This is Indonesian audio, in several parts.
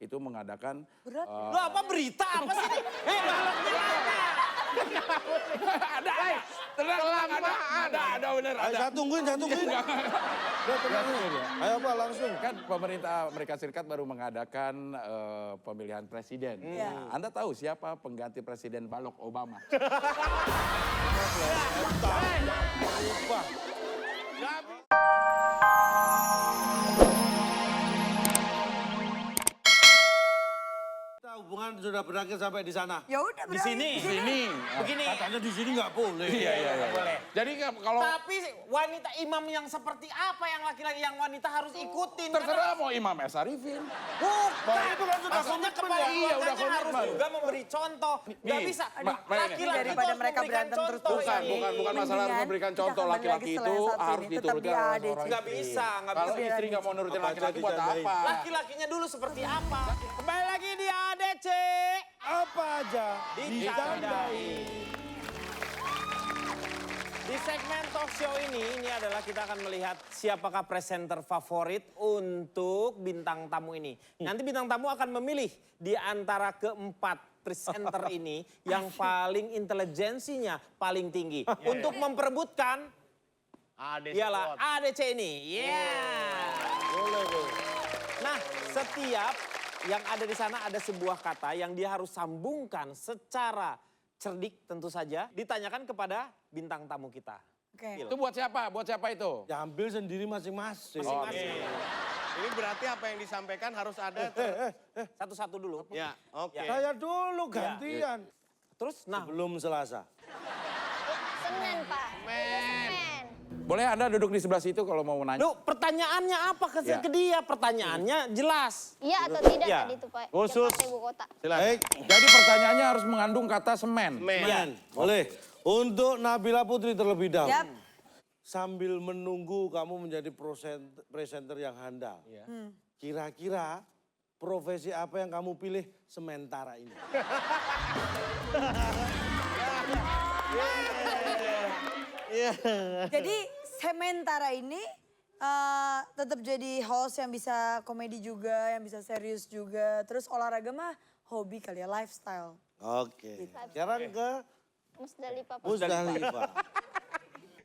itu mengadakan... Lo apa berita apa sih ini? Baloknya mana? Ada, tenang, ada bener, Ayo, ada. saya tungguin. Udah tenang. Ayo Pak, langsung. Kan pemerintah Amerika Serikat baru mengadakan pemilihan presiden. Anda tahu siapa pengganti presiden Barack Obama? Hubungan sudah berakhir sampai di sana. Ya udah Di sini. Di sini. Begini. Katanya di sini nggak boleh. Iya. Boleh. Jadi kalau Tapi wanita imam yang seperti apa yang laki-laki yang wanita harus ikutin? terserah mau Imam S. Arifin. Bukan. Itu kan sudah Maksudnya komitmen kepala ya. Iya, udah keluarganya harus komitmen. juga memberi contoh. Gak Nih, bisa. Mbak, Laki-laki daripada harus mereka memberikan berantem contoh terus-terusan. ini. Bukan masalah Mendingan memberikan kita contoh, kembali laki-laki lagi setelah itu yang satu harus ini, tetap dituruti dia oleh ADC. seorang Nggak bisa, nggak Kalau bisa. istri nggak mau nurutin Apa laki-laki buat dicandain? apa? Laki-lakinya dulu seperti apa? Kembali lagi di ADC. Apa aja Dicandai. Di segmen talk show ini adalah kita akan melihat siapakah presenter favorit untuk bintang tamu ini. Nanti bintang tamu akan memilih di antara keempat presenter ini yang paling intelijensinya paling tinggi. Untuk memperebutkan ialah ADC ini. Boleh. Nah, setiap yang ada di sana ada sebuah kata yang dia harus sambungkan secara cerdik tentu saja. Ditanyakan kepada bintang tamu kita. Oke. Itu buat siapa? Buat siapa itu? Ya ambil sendiri masing-masing. Masing-masing. Ini berarti apa yang disampaikan harus ada. Satu-satu dulu. Ya, oke. Saya dulu gantian. Terus, nah, Belum Selasa. Senin, Pak. Senin. Boleh Anda duduk di sebelah situ kalau mau nanya. Duh, pertanyaannya apa Ya. ke dia? Pertanyaannya jelas. Iya atau tidak Ya. tadi itu, Pak? Khusus. Jakarta Ibu Kota. Baik, Jadi pertanyaannya harus mengandung kata semen. Men. boleh. Untuk Nabila Putri terlebih dahulu. Yap. Sambil menunggu kamu menjadi presenter yang handal. Kira-kira profesi apa yang kamu pilih sementara ini? Jadi sementara ini tetap jadi host yang bisa komedi juga, yang bisa serius juga. Terus olahraga mah hobi kali ya, lifestyle. Oke. Sekarang ke Musdalifah, Pak. Musdalifah.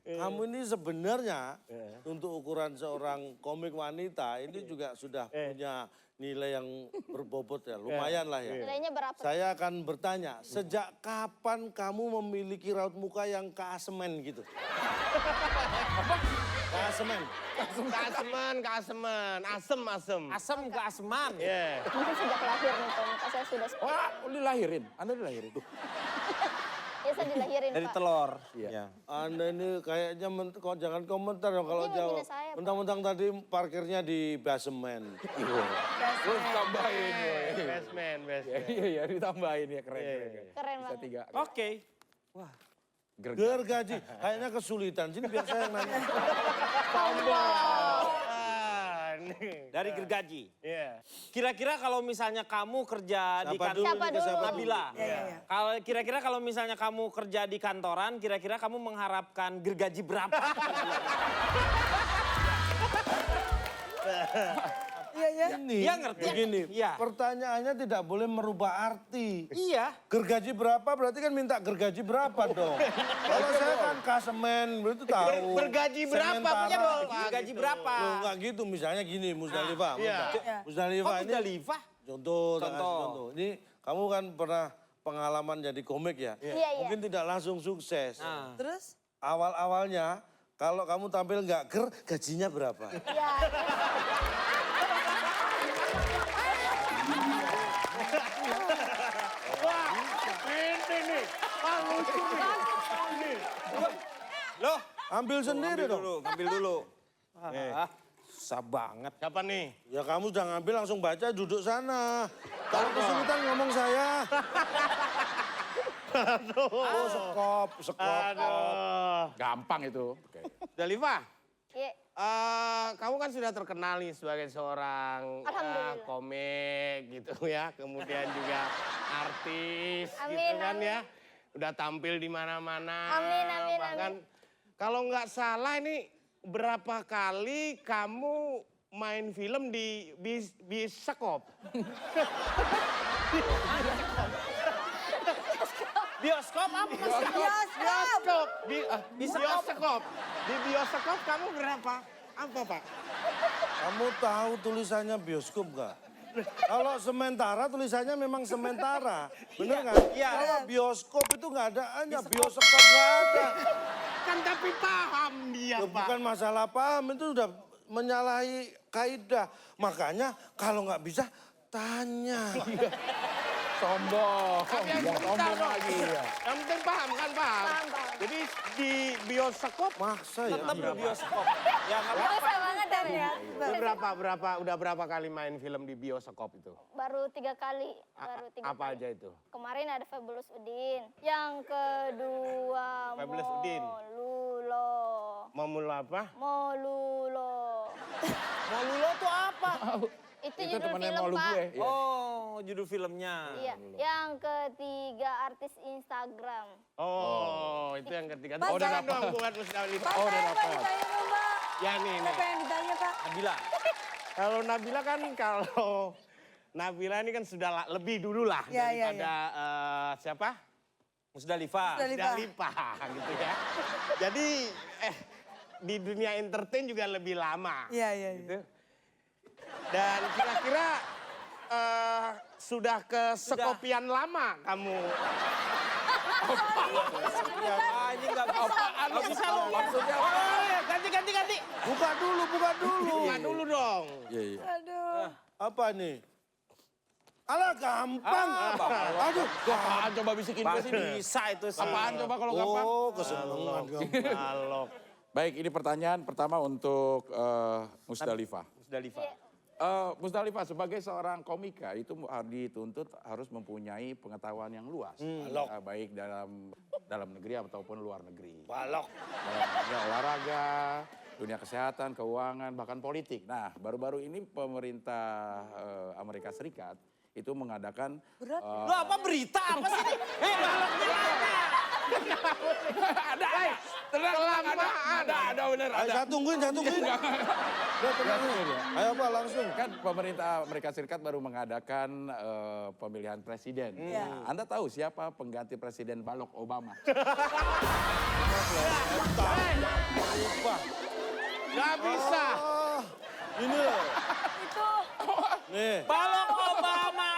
Kamu ini sebenarnya untuk ukuran seorang komik wanita ini juga sudah punya nilai yang berbobot ya, lumayan lah ya. Nilainya berapa? Saya akan bertanya, sejak kapan kamu memiliki raut muka yang keasemen gitu? Keasemen. Kasemen, asem. Asam ke asman. Iya. Mungkin sejak lahir nih, Pak. Muka saya sudah seperti Wah, dilahirin. Anda dilahirin. ya, saya dilahirin, Dari Pak. telur. Iya. Anda ini kayaknya kok jangan komentar dong kalau Ini jawab. mobilnya saya, Pak. Mentang-mentang tadi parkirnya di basement. Terus tambahin. Bestman. Iya, ditambahin ya keren. Keren Bisa banget. 3. Oke. Gergaji, kayaknya kesulitan. Sini biar saya yang nanya. Dari gergaji. Iya. Kira-kira kalau misalnya kamu kerja di Siapa kantor. dulu? Siapa nih, dulu? siapa dulu? Nabila. Iya. Kalau kira-kira kalau misalnya kamu kerja di kantoran, kira-kira kamu mengharapkan gergaji berapa? Iya. Ini, Iya, ngerti. begini, Iya. pertanyaannya tidak boleh merubah arti. Iya. Gergaji berapa berarti kan minta gergaji berapa dong. Kalau saya kan kasemen, itu tahu. Bergaji berapa Sementara. punya dong? Gergaji berapa? Loh, enggak gitu, misalnya gini Musdalifah. Iya. Musdalifah Oh, ini Musdalifah? contoh. Contoh. Ini kamu kan pernah pengalaman jadi komik ya. Iya. Mungkin tidak langsung sukses. Nah. Terus Awal-awalnya kalau kamu tampil nggak gajinya berapa? Iya. Loh, Ambil sendiri dong. ambil dulu. Susah banget. Siapa nih? Ya kamu udah ngambil langsung baca duduk sana. Kalau kesulitan ngomong saya. Oh sekop. Aduh. Gampang itu. Oke. Dalifah, Iya. kamu kan sudah terkenal nih sebagai seorang Alhamdulillah. komik gitu ya. Kemudian juga artis Amin, gitu kan amin. ya. Udah tampil di mana-mana. Amin, Bahkan kalau nggak salah ini berapa kali kamu main film di bioskop. Bioskop apa maksudnya? Bioskop. Bioskop. Di bioskop kamu berapa? Apa, Pak? Kamu tahu tulisannya bioskop nggak? Kalau sementara tulisannya memang sementara, bener nggak? Iya. Kalau bioskop itu nggak ada, hanya bioskop nggak ada. Kan tapi paham dia, Ya, Pak. bukan masalah paham, itu udah menyalahi kaidah. Makanya kalau nggak bisa, tanya. Sombong. Tapi yang Sombong sebentar dong. lagi ya. Yang penting paham kan, paham? Paham. Jadi di bioskop Maksa ya. Tetap di bioskop. Ya nggak apa-apa. Susah banget tapi ya. udah berapa kali main film di bioskop itu? Baru 3 kali. Baru 3 Apa kali. aja itu? Kemarin ada Fabulous Udin. Yang kedua Fabulous Udin. Molulo. Mau mulai apa? Molulo. Molulo tuh apa? Itu Itu judul temennya film, malu Pak. gue. Ya. Oh, judul filmnya. Iya. Yang ketiga artis Instagram. Oh, itu yang ketiga. Mas, Oh, udah saya- dong buat Musdalifah. Pak, Oh, udah saya dapat. pengen ditanya dong, Pak. Ya nih, Saya nih. pengen ditanya, Pak. Nabila. Kalau Nabila kan Nabila ini kan sudah lebih dulu lah Ya, ya, daripada siapa? Musdalifah. Musdalifah gitu ya. Jadi di dunia entertain juga lebih lama. Iya, iya, iya. Gitu. Dan kira-kira sudah kesekopian lama kamu. Ah, ini nggak bisa. Nggak bisa lu. Maksudnya Oh, iya. Ganti. Buka dulu. Buka dulu dong. Iya, iya. Aduh. Apa nih? Alah gampang. Aduh, Apaan coba bisikin ke sini? Bisa itu sih. Apaan coba kalau gampang? Oh, kesenangan gampang. Balok. Baik, ini pertanyaan pertama untuk Musdalifah. Musdalifah. Musdalifah sebagai seorang komika itu dituntut harus mempunyai pengetahuan yang luas, baik dalam negeri ataupun luar negeri. Balok. Dalam dunia olahraga, dunia kesehatan, keuangan, bahkan politik. Nah, baru-baru ini pemerintah Amerika Serikat itu mengadakan Lu apa berita apa sih ini? Baloknya mana? ada bener Ayo, saya tungguin. Udah tenang. Ayo Pak, langsung. Kan pemerintah Amerika Serikat baru mengadakan pemilihan presiden. Iya. Anda tahu siapa pengganti presiden Barack Obama? Pak. Gak bisa. Oh, ini loh. Itu. Nih. Barack Obama.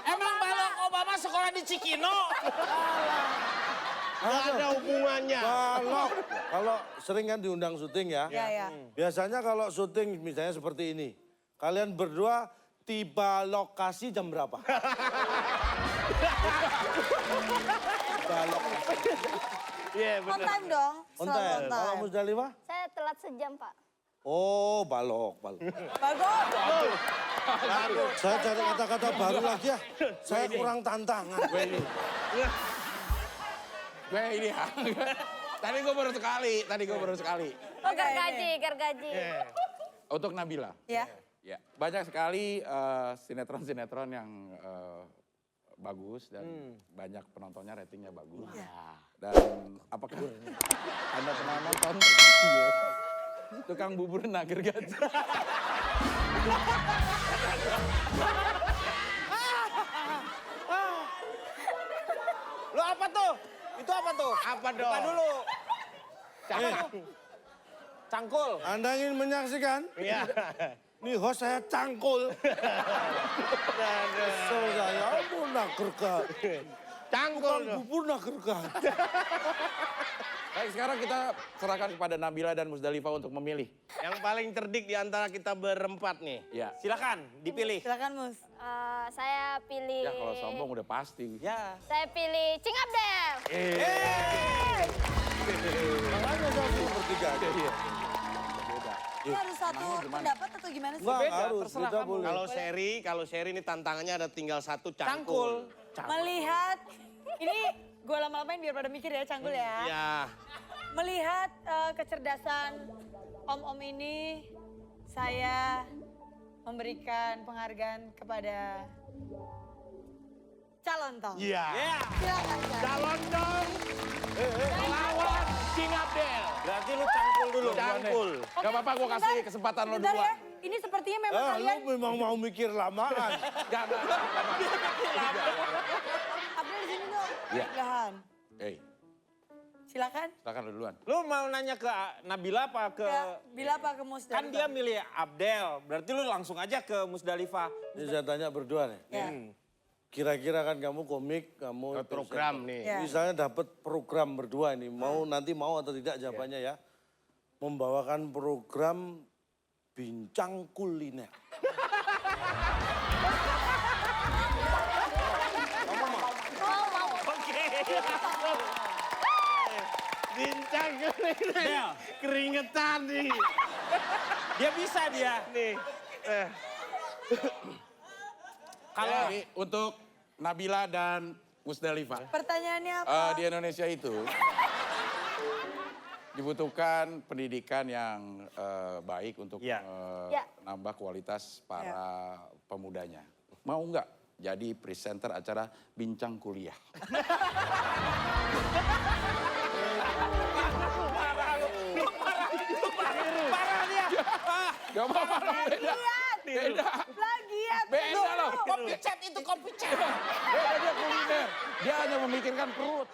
Emang Barack Obama sekolah di Cikino? Gak ada hubungannya. Kalau sering kan diundang syuting ya. Iya, iya. Biasanya kalau syuting misalnya seperti ini. Kalian berdua tiba lokasi jam berapa? Tiba lokasi. Iya On benar. time dong. On Selalu time. on Kalau time. Musdalifah? Saya telat sejam, Pak. Oh, balok. Bagus. Saya cari kata-kata baru lagi ya. Saya kurang tantangan. Gue ini ya. Tadi gue baru sekali. Oh, gergaji. Untuk Nabila. Ya. Ya, banyak sekali sinetron-sinetron yang bagus dan banyak penontonnya ratingnya bagus. Dan apakah Anda pernah nonton Tukang Bubur Nager Gaji? Lu apa tuh? Itu apa tuh? Apa dong? Buka dulu. Cangkul. Anda ingin menyaksikan? Iya. Nih host saya cangkul. Kesel saya, ampun nagerkan. Cangkul Bukan dong. bubur nagerkan. Baik, sekarang kita serahkan kepada Nabila dan Musdalifah untuk memilih. Yang paling cerdik di antara kita berempat nih. Ya. Silakan dipilih. Silakan, Mus. Saya pilih. Ya kalau sombong udah pasti. Ya. Saya pilih Cing Abdel. Makanya saya suruh bertiga aja. Ini harus satu pendapat atau gimana sih? Enggak Beda, harus, terserah beda kamu. boleh. Kalau Sherry ini tantangannya ada tinggal satu Cangkul. cangkul. Melihat, ini gue lama-lamain biar pada mikir ya Cangkul ya. Iya. Melihat kecerdasan om-om ini, saya memberikan penghargaan kepada calon tong. Iya. Ya. Silakan, Cang. Calon dong. Lawan Cing Abdel. Berarti lu cangkul dulu. Cangkul. Gak apa-apa, gue kasih kesempatan lo Bentar duluan. ya. Ini sepertinya memang kalian... Lu memang mau mikir lamaan. Jangan. Abdel di sini dong. Iya. Sebelahan. Silakan. Silakan lu duluan. Lu mau nanya ke Nabila apa ke... Bila apa ke Musdalifah? Kan dia milih Abdel, berarti lu langsung aja ke Musdalifah. Ini saya tanya berdua nih. Ya. Kira-kira kan kamu komik, kamu Program nih. Ya. Misalnya dapat program berdua ini, nanti mau atau tidak jawabannya ya. Membawakan program bincang kuliner. Bincang Del, keringetan nih. dia bisa dia. Nih. Kalau Ini untuk Nabila dan Musdalifah. Pertanyaannya apa? Di Indonesia itu dibutuhkan pendidikan yang baik untuk Ya. Ya. menambah kualitas para pemudanya. Mau nggak jadi presenter acara Bincang Kuliah? parah dia. Ah, Gak apa-apa, beda. Beda. Plagiat. Beda loh. kopi chat itu kopi chat. Beda dia kuliner. Dia hanya memikirkan perut.